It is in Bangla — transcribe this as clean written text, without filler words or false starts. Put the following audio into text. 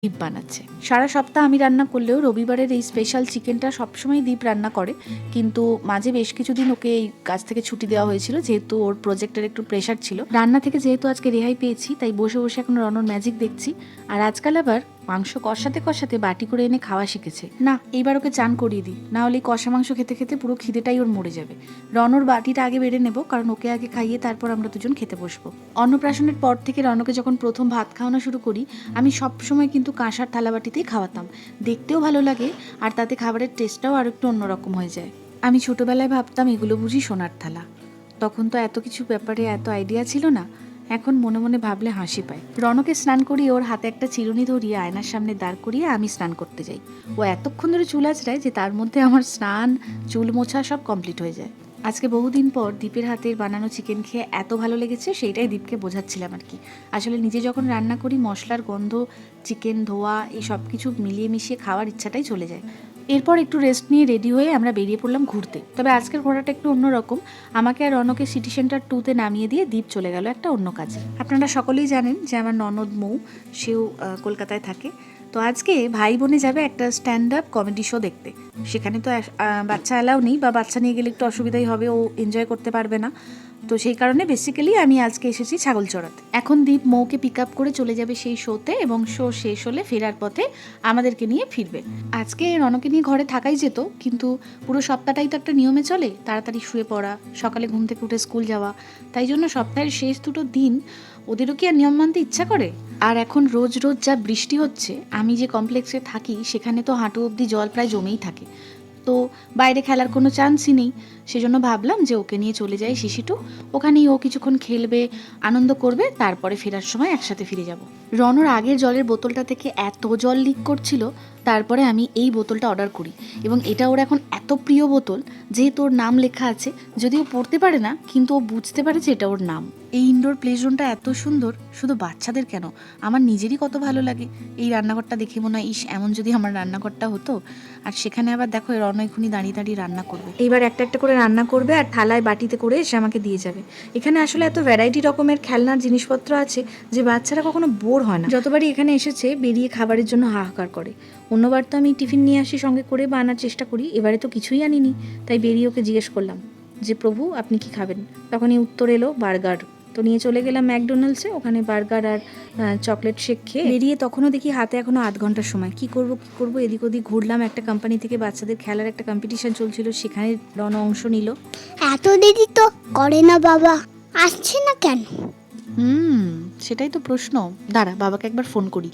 দীপ বানাচ্ছে। সারা সপ্তাহ আমি রান্না করলেও রবিবারের এই স্পেশাল চিকেনটা সবসময় দীপ রান্না করে, কিন্তু মাঝে বেশ কিছুদিন ওকে এই কাজ থেকে ছুটি দেওয়া হয়েছিল, যেহেতু ওর প্রজেক্টের একটু প্রেশার ছিল। রান্না থেকে যেহেতু আজকে রেহাই পেয়েছি, তাই বসে বসে এখন রনর ম্যাজিক দেখছি। আর আজকাল আবার মাংস কষাতে কষাতে বাটি করে এনে খাওয়া শিখেছে। না, এইবার ওকে চান করিয়ে দিই, না হলে কষা মাংস খেতে খেতে পুরো খিদেটাই ওর মরে যাবে। রনর বাটিটা আগে বেড়ে নেব, কারণ ওকে আগে খাইয়ে তারপর আমরা দুজন খেতে বসবো। অন্নপ্রাশনের পর থেকে রনকে যখন প্রথম ভাত খাওয়ানো শুরু করি, আমি সবসময় কিন্তু কাঁসার থালাবাটিতেই খাওয়াতাম। দেখতেও ভালো লাগে, আর তাতে খাবারের টেস্টটাও আর একটু অন্যরকম হয়ে যায়। আমি ছোটবেলায় ভাবতাম এগুলো বুঝি সোনার থালা। তখন তো এত কিছু ব্যাপারে এত আইডিয়া ছিল না। এখন মনে মনে ভাবলে হাসি পায়। রনকে স্নান করিয়ে ওর হাতে একটা চিরুনি ধরিয়ে আয়নার সামনে দাঁড় করিয়ে আমি স্নান করতে যাই। ও এতক্ষণ ধরে চুল আঁচড়ায় যে তার মধ্যে আমার স্নান, চুল মোছা সব কমপ্লিট হয়ে যায়। আজকে বহুদিন পর দীপের হাতের বানানো চিকেন খেয়ে এত ভালো লেগেছে, সেইটাই দীপকে বোঝাচ্ছিলাম আর কি। আসলে নিজে যখন রান্না করি, মশলার গন্ধ, চিকেন ধোয়া, এই সব কিছু মিলিয়ে মিশিয়ে খাওয়ার ইচ্ছাটাই চলে যায়। এরপর একটু রেস্ট নিয়ে রেডি হয়ে আমরা বেরিয়ে পড়লাম ঘুরতে। তবে আজকের ঘোরাটা একটু অন্যরকম। আমাকে আর রনকে সিটি সেন্টার 2-তে নামিয়ে দিয়ে দীপ চলে গেল একটা অন্য কাজে। আপনারা সকলেই জানেন যে আমার ননদ মৌ, সেও কলকাতায় থাকে। তো আজকে ভাই বোনে যাবে একটা স্ট্যান্ড আপ কমেডি শো দেখতে। সেখানে তো বাচ্চা অ্যালাউ নেই, বা বাচ্চা নিয়ে গেলে একটু অসুবিধাই হবে, ও এনজয় করতে পারবে না। তো সেই কারণে বেসিক্যালি আমি আজকে এসেছি ছাগল চড়াতে। এখন দীপ মৌকে পিক আপ করে চলে যাবে সেই শোতে, এবং শো শেষ হলে ফেরার পথে আমাদেরকে নিয়ে ফিরবে। আজকে রনকে নিয়ে ঘরে থাকাই যেত, কিন্তু পুরো সপ্তাহটাই তো একটা নিয়মে চলে, তাড়াতাড়ি শুয়ে পড়া, সকালে ঘুম থেকে উঠে স্কুল যাওয়া। তাই জন্য সপ্তাহের শেষ দুটো দিন ওদেরও কি আর নিয়ম মানতে ইচ্ছা করে? আর এখন রোজ রোজ যা বৃষ্টি হচ্ছে, আমি যে কমপ্লেক্সে থাকি সেখানে তো হাঁটু অবধি জল প্রায় জমেই থাকে। তো বাইরে খেলার কোনো চান্সই নেই। সেজন্য ভাবলাম যে ওকে নিয়ে চলে যাই শিশিটু। ওখানেই ও কিছুক্ষণ খেলবে, আনন্দ করবে, তারপরে ফেরার সময় একসাথে ফিরে যাব। রনর আগের জলের বোতলটা থেকে এত জল লিক করছিল, তারপরে আমি এই বোতলটা অর্ডার করি। এবং এটা ওর এখন এত প্রিয় বোতল, যেহেতু ওর নাম লেখা আছে। যদিও পড়তে পারে না, কিন্তু ও বুঝতে পারে যে এটা ওর নাম। এই ইনডোর প্লে জোনটা এত সুন্দর, শুধু বাচ্চাদের কেন, আমার নিজেরই কত ভালো লাগে। এই রান্নাঘরটা দেখে মনে হয়, ইস, এমন যদি আমার রান্নাঘরটা হতো। আর সেখানে আবার দেখো রন এখনই দাঁড়িয়ে দাঁড়িয়ে রান্না করবে। এইবার একটা একটা করে রান্না করবে, আর থালায় বাটিতে করে এসে আমাকে দিয়ে যাবে। এখানে আসলে এত ভ্যারাইটি রকমের খেলনার জিনিসপত্র আছে যে বাচ্চারা কখনো বোর হয় না। যতবারই এখানে এসেছে বেরিয়ে খাবারের জন্য হাহাকার করে। অন্যবার তো আমি টিফিন নিয়ে আসি, সঙ্গে করে বা আনার চেষ্টা করি, এবারে তো কিছুই আনিনি। তাই বেরিয়ে ওকে জিজ্ঞেস করলাম যে, প্রভু আপনি কি খাবেন? তখনই উত্তর এলো বার্গার। তো নিয়ে চলে গেলাম ম্যাকডোনাল্ডসে, ওখানে বার্গার আর চকলেট শেক খেয়ে বেরিয়ে তখনও দেখি হাতে এখনো আধ ঘন্টার সময়। কি করব এদিক ওদিক ঘুরলাম। একটা কোম্পানি থেকে বাচ্চাদের খেলার একটা কম্পিটিশন চলছিল, সেখানে রন অংশ নিল। এত দেরি তো করে না বাবা, আসছে না কেন? সেটাই তো প্রশ্ন। দাঁড়া, বাবাকে একবার ফোন করি।